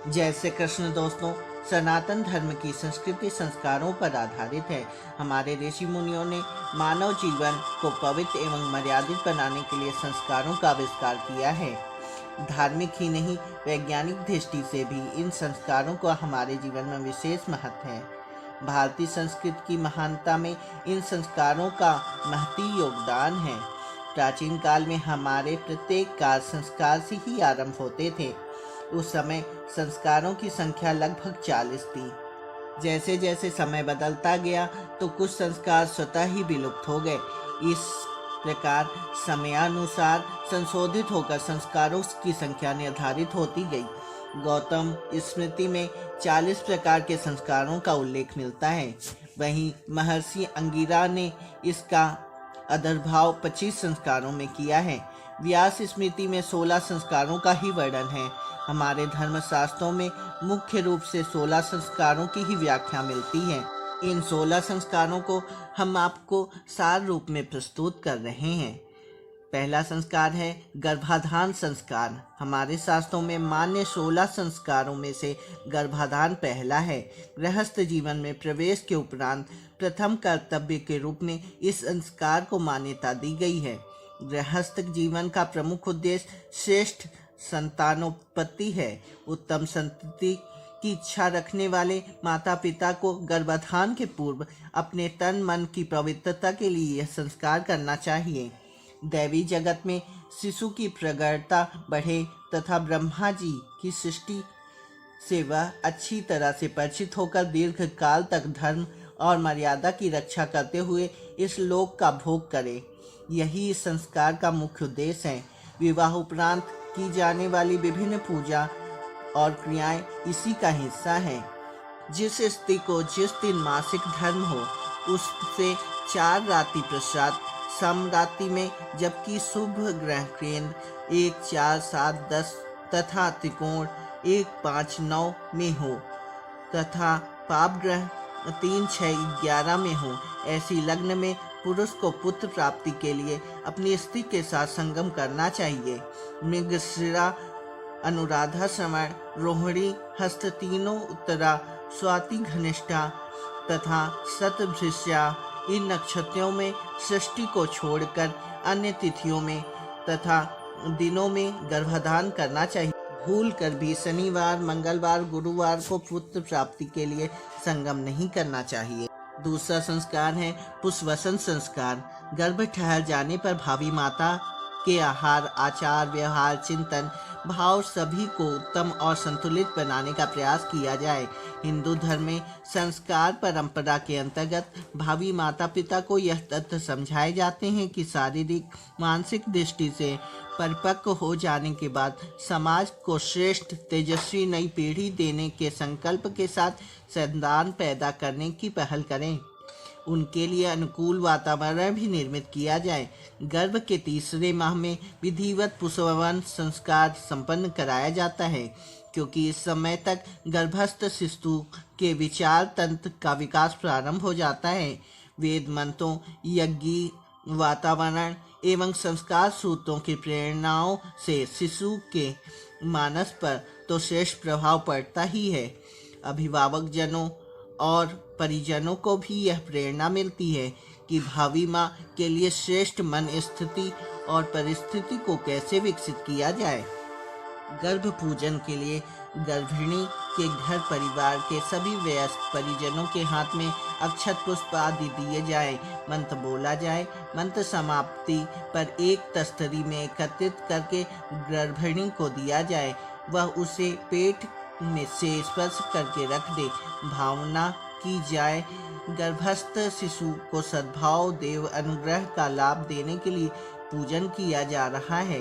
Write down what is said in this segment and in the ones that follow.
जय श्री कृष्ण दोस्तों। सनातन धर्म की संस्कृति संस्कारों पर आधारित है। हमारे ऋषि मुनियों ने मानव जीवन को पवित्र एवं मर्यादित बनाने के लिए संस्कारों का विस्तार किया है। धार्मिक ही नहीं, वैज्ञानिक दृष्टि से भी इन संस्कारों का हमारे जीवन में विशेष महत्व है। भारतीय संस्कृति की महानता में इन संस्कारों का महती योगदान है। प्राचीन काल में हमारे प्रत्येक कार्य संस्कार से ही आरंभ होते थे। उस समय संस्कारों की संख्या लगभग 40 थी। जैसे जैसे समय बदलता गया तो कुछ संस्कार स्वतः ही विलुप्त हो गए। इस प्रकार समयानुसार संशोधित होकर संस्कारों की संख्या निर्धारित होती गई। गौतम स्मृति में 40 प्रकार के संस्कारों का उल्लेख मिलता है। वहीं महर्षि अंगिरा ने इसका आविर्भाव 25 संस्कारों में किया है। व्यास स्मृति में 16 संस्कारों का ही वर्णन है। हमारे धर्मशास्त्रों में मुख्य रूप से 16 संस्कारों की ही व्याख्या मिलती है। इन 16 संस्कारों को हम आपको सार रूप में प्रस्तुत कर रहे हैं। पहला संस्कार है गर्भाधान संस्कार। हमारे शास्त्रों में मान्य 16 संस्कारों में से गर्भाधान पहला है। गृहस्थ जीवन में प्रवेश के उपरांत प्रथम कर्तव्य के रूप में इस संस्कार को मान्यता दी गई है। गृहस्थ जीवन का प्रमुख उद्देश्य श्रेष्ठ संतानोत्पत्ति है। उत्तम संतति की इच्छा रखने वाले माता पिता को गर्भाधान के पूर्व अपने तन मन की पवित्रता के लिए यह संस्कार करना चाहिए। दैवी जगत में शिशु की प्रगाढ़ता बढ़े तथा ब्रह्मा जी की सृष्टि से वह अच्छी तरह से परिचित होकर दीर्घ काल तक धर्म और मर्यादा की रक्षा करते हुए इस लोक का भोग करे, यही इस संस्कार का मुख्य उद्देश्य है। विवाह उपरांत की जाने वाली विभिन्न पूजा और क्रियाएं इसी का हिस्सा हैं। जिस स्त्री को जिस दिन मासिक धर्म हो उससे 4 रात्रि पश्चात समरात्रि में, जबकि शुभ ग्रह केंद्र 1, 4, 7, 10 तथा त्रिकोण 1, 5, 9 में हो तथा पाप ग्रह 3, 6, 11 में हो, ऐसी लग्न में पुरुष को पुत्र प्राप्ति के लिए अपनी स्त्री के साथ संगम करना चाहिए। मृगशिरा, अनुराधा, श्रवण, रोहिणी, हस्त तीनों उत्तरा, स्वाति, घनिष्ठा तथा शतभिषा इन नक्षत्रों में सृष्टि को छोड़कर अन्य तिथियों में तथा दिनों में गर्भाधान करना चाहिए। भूल कर भी शनिवार, मंगलवार, गुरुवार को पुत्र प्राप्ति के लिए संगम नहीं करना चाहिए। दूसरा संस्कार है पुष्पवसन संस्कार। गर्भ ठहर जाने पर भावी माता के आहार, आचार, व्यवहार, चिंतन, भाव सभी को उत्तम और संतुलित बनाने का प्रयास किया जाए। हिंदू धर्म में संस्कार परंपरा के अंतर्गत भावी माता पिता को यह तथ्य समझाए जाते हैं कि शारीरिक मानसिक दृष्टि से परिपक्व हो जाने के बाद समाज को श्रेष्ठ तेजस्वी नई पीढ़ी देने के संकल्प के साथ संतान पैदा करने की पहल करें। उनके लिए अनुकूल वातावरण भी निर्मित किया जाए। गर्भ के तीसरे माह में विधिवत पुष्पवन संस्कार संपन्न कराया जाता है, क्योंकि इस समय तक गर्भस्थ शिशु के विचार तंत्र का विकास प्रारंभ हो जाता है। वेद मंत्रों, यज्ञ, वातावरण एवं संस्कार सूत्रों की प्रेरणाओं से शिशु के मानस पर तो श्रेष्ठ प्रभाव पड़ता ही है। अभिभावक जनों और परिजनों को भी यह प्रेरणा मिलती है कि भावी माँ के लिए श्रेष्ठ मन स्थिति और परिस्थिति को कैसे विकसित किया जाए। गर्भ पूजन के लिए गर्भिणी के घर परिवार के सभी वयस्क परिजनों के हाथ में अक्षत पुष्प आदि दिए जाए, मंत्र बोला जाए। मंत्र समाप्ति पर एक तस्तरी में एकत्रित करके गर्भिणी को दिया जाए, वह उसे पेट में से स्पर्श करके रख दे। भावना की जाए गर्भस्थ शिशु को सद्भाव देव अनुग्रह का लाभ देने के लिए पूजन किया जा रहा है।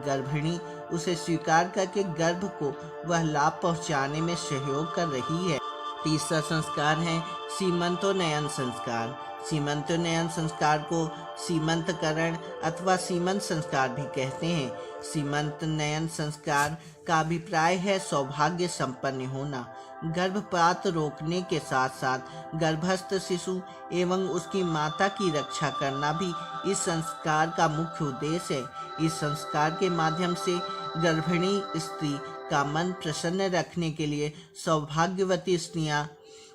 गर्भिणी उसे स्वीकार करके गर्भ को वह लाभ पहुंचाने में सहयोग कर रही है। तीसरा संस्कार है सीमंतोन्नयन संस्कार। सीमंतोन्नयन संस्कार को सीमंतकरण अथवा सीमंत संस्कार भी कहते हैं। सीमंतोन्नयन संस्कार का अभिप्राय है सौभाग्य संपन्न होना। गर्भपात रोकने के साथ साथ गर्भस्थ शिशु एवं उसकी माता की रक्षा करना भी इस संस्कार का मुख्य उद्देश्य है। इस संस्कार के माध्यम से गर्भिणी स्त्री का मन प्रसन्न रखने के लिए सौभाग्यवती स्त्रियां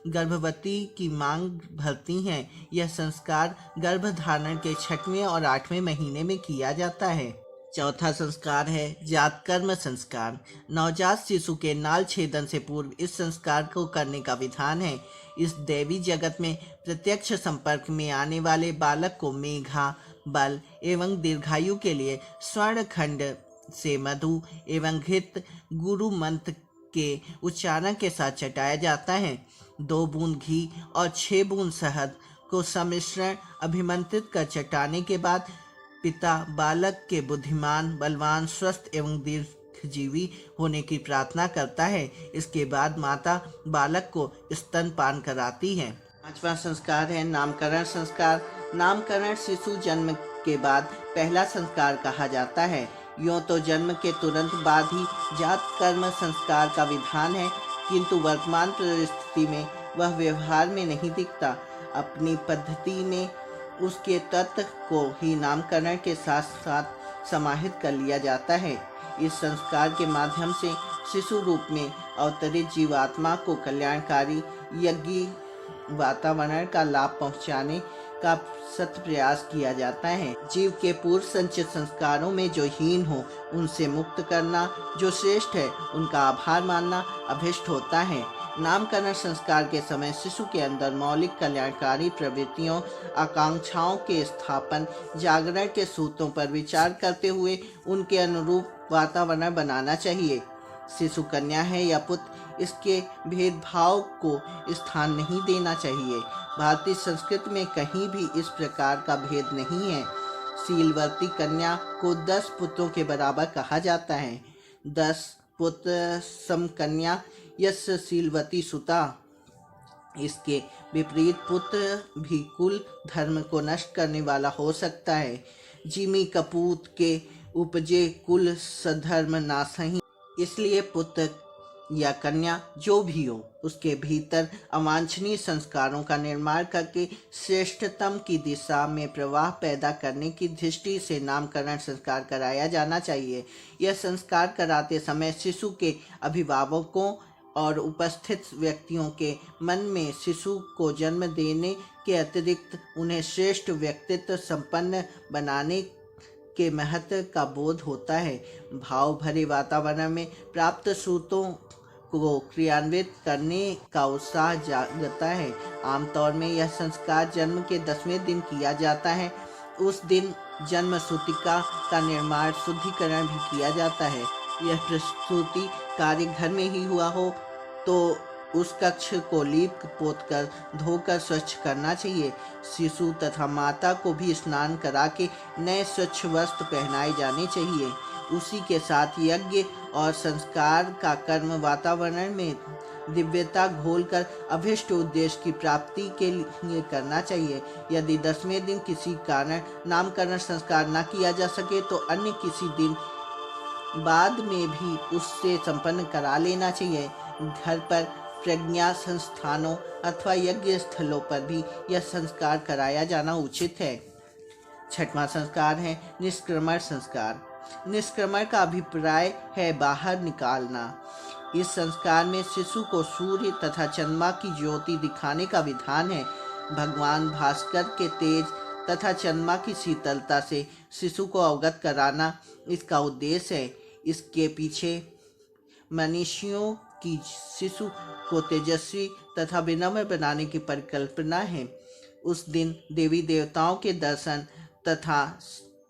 गर्भवती की मांग भरती हैं। यह संस्कार गर्भधारण के 6वें और 8वें महीने में किया जाता है। चौथा संस्कार है जात कर्म संस्कार। नवजात शिशु के नाल छेदन से पूर्व इस संस्कार को करने का विधान है। इस दैवी जगत में प्रत्यक्ष संपर्क में आने वाले बालक को मेघा, बल एवं दीर्घायु के लिए स्वर्ण खंड से मधु एवं घृत गुरु मंत्र के उच्चारण के साथ चटाया जाता है। 2 बूंद घी और 6 बूंद शहद को सम्मिश्रण अभिमंत्रित कर चटाने के बाद पिता बालक के बुद्धिमान, बलवान, स्वस्थ एवं दीर्घजीवी होने की प्रार्थना करता है। इसके बाद माता बालक को स्तनपान कराती है। 5वां संस्कार है नामकरण संस्कार। नामकरण शिशु जन्म के बाद पहला संस्कार कहा जाता है। यूँ तो जन्म के तुरंत बाद ही जात कर्म संस्कार का विधान है, किंतु वर्तमान परिस्थिति में वह व्यवहार में नहीं दिखता। अपनी पद्धति में उसके तत्व को ही नामकरण के साथ साथ समाहित कर लिया जाता है। इस संस्कार के माध्यम से शिशु रूप में अवतरित जीवात्मा को कल्याणकारी यज्ञ वातावरण का लाभ पहुंचाने का सत प्रयास किया जाता है। जीव के पूर्व संचित संस्कारों में जो हीन हो उनसे मुक्त करना, जो श्रेष्ठ है उनका आभार मानना अभिष्ट होता है। नामकरण संस्कार के समय शिशु के अंदर मौलिक कल्याणकारी प्रवृत्तियों, आकांक्षाओं के स्थापन, जागरण के सूत्रों पर विचार करते हुए उनके अनुरूप वातावरण बनाना चाहिए। शिशु कन्या है या पुत्र, इसके भेदभाव को स्थान नहीं देना चाहिए। भारतीय संस्कृति में कहीं भी इस प्रकार का भेद नहीं है। शीलवती कन्या को 10 पुत्रों के बराबर कहा जाता है। 10 पुत्र सम कन्या यस्य शीलवती सुता। इसके विपरीत पुत्र भी कुल धर्म को नष्ट करने वाला हो सकता है। जिमी कपूत के उपजे कुल सधर्म नासही। इसलिए पुत्र या कन्या जो भी हो, उसके भीतर अवांछनीय संस्कारों का निर्माण करके श्रेष्ठतम की दिशा में प्रवाह पैदा करने की दृष्टि से नामकरण संस्कार कराया जाना चाहिए। यह संस्कार कराते समय शिशु के अभिभावकों और उपस्थित व्यक्तियों के मन में शिशु को जन्म देने के अतिरिक्त उन्हें श्रेष्ठ व्यक्तित्व संपन्न बनाने के महत्व का बोध होता है। भाव भरे वातावरण में प्राप्त सूत्रों को क्रियान्वित करने का उत्साह जागता है। आमतौर में यह संस्कार जन्म के 10वें दिन किया जाता है। उस दिन जन्म सूतिका का निर्माण, शुद्धिकरण भी किया जाता है। यह प्रस्तुति कार्य घर में ही हुआ हो तो उस कक्ष को लीप पोत कर धोकर स्वच्छ करना चाहिए। शिशु तथा माता को भी स्नान करा के नए स्वच्छ वस्त्र पहनाए जाने चाहिए। उसी के साथ यज्ञ और संस्कार का कर्म वातावरण में दिव्यता घोलकर अभिष्ट उद्देश्य की प्राप्ति के लिए करना चाहिए। यदि 10वें दिन किसी कारण नामकरण संस्कार न किया जा सके तो अन्य किसी दिन बाद में भी उससे संपन्न करा लेना चाहिए। घर पर, प्रज्ञा संस्थानों अथवा यज्ञ स्थलों पर भी यह संस्कार कराया जाना उचित है। 6वां संस्कार है निष्क्रमण संस्कार। निष्क्रमण का अभिप्राय है बाहर निकालना। इस संस्कार में शिशु को सूर्य तथा चंद्रमा की ज्योति दिखाने का विधान है। भगवान भास्कर के तेज तथा चंद्रमा की शीतलता से शिशु को अवगत कराना इसका उद्देश्य है। इसके पीछे मनीषियों की शिशु को तेजस्वी तथा विनम्र बनाने की परिकल्पना है। उस दिन देवी देवताओं के दर्शन तथा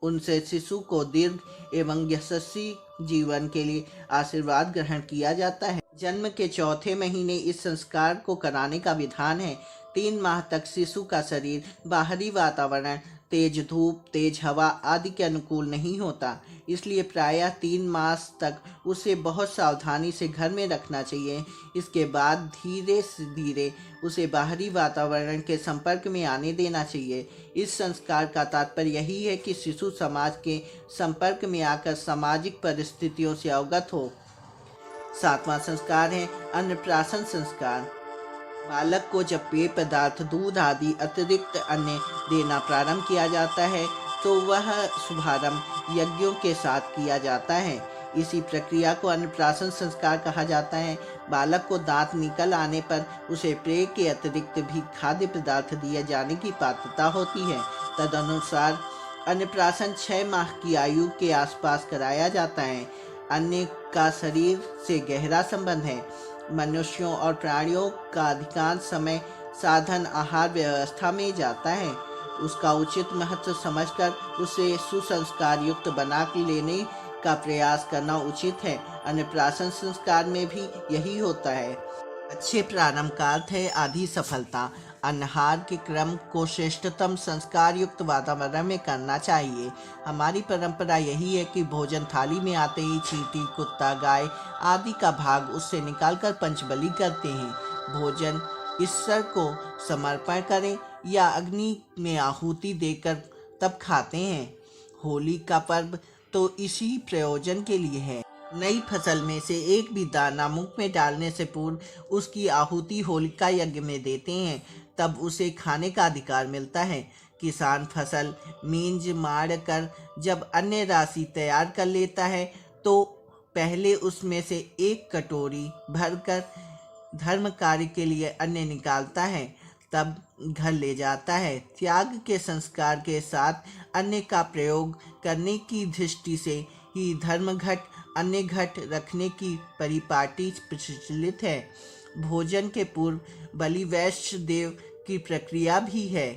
उनसे शिशु को दीर्घ एवं यशस्वी जीवन के लिए आशीर्वाद ग्रहण किया जाता है। जन्म के 4थे महीने इस संस्कार को कराने का विधान है। 3 माह तक शिशु का शरीर बाहरी वातावरण, तेज धूप, तेज हवा आदि के अनुकूल नहीं होता। इसलिए प्रायः 3 मास तक उसे बहुत सावधानी से घर में रखना चाहिए। इसके बाद धीरे से धीरे उसे बाहरी वातावरण के संपर्क में आने देना चाहिए। इस संस्कार का तात्पर्य यही है कि शिशु समाज के संपर्क में आकर सामाजिक परिस्थितियों से अवगत हो। 7वां संस्कार है अन्नप्राशन संस्कार। बालक को जब पेय पदार्थ, दूध आदि अतिरिक्त अन्न देना प्रारंभ किया जाता है तो वह शुभारंभ यज्ञों के साथ किया जाता है। इसी प्रक्रिया को अन्नप्राशन संस्कार कहा जाता है। बालक को दांत निकल आने पर उसे पेय के अतिरिक्त भी खाद्य पदार्थ दिए जाने की पात्रता होती है। तदनुसार अन्नप्राशन 6 माह की आयु के आसपास कराया जाता है। अन्न का शरीर से गहरा संबंध है। मनुष्यों और प्राणियों का अधिकांश समय साधन आहार व्यवस्था में जाता है। उसका उचित महत्व समझकर उसे सुसंस्कार युक्त बना लेने का प्रयास करना उचित है। अन्नप्राशन संस्कार में भी यही होता है। अच्छे प्रारंभ का अर्थ है आधी सफलता। अन्नहार के क्रम को श्रेष्ठतम संस्कार युक्त वातावरण में करना चाहिए। हमारी परंपरा यही है कि भोजन थाली में आते ही चींटी, कुत्ता, गाय आदि का भाग उससे निकालकर पंचबली करते हैं। भोजन ईश्वर को समर्पण करें या अग्नि में आहुति देकर तब खाते हैं। होली का पर्व तो इसी प्रयोजन के लिए है। नई फसल में से एक भी दाना मुख में डालने से पूर्व उसकी आहुति होलिका यज्ञ में देते हैं, तब उसे खाने का अधिकार मिलता है। किसान फसल मींज मार कर जब अन्न राशि तैयार कर लेता है तो पहले उसमें से एक कटोरी भरकर धर्म कार्य के लिए अन्न निकालता है, तब घर ले जाता है। त्याग के संस्कार के साथ अन्न का प्रयोग करने की दृष्टि से ही धर्मघट अन्न घट रखने की परिपाटी प्रचलित है। भोजन के पूर्व बलि वैश्य देव की प्रक्रिया भी है।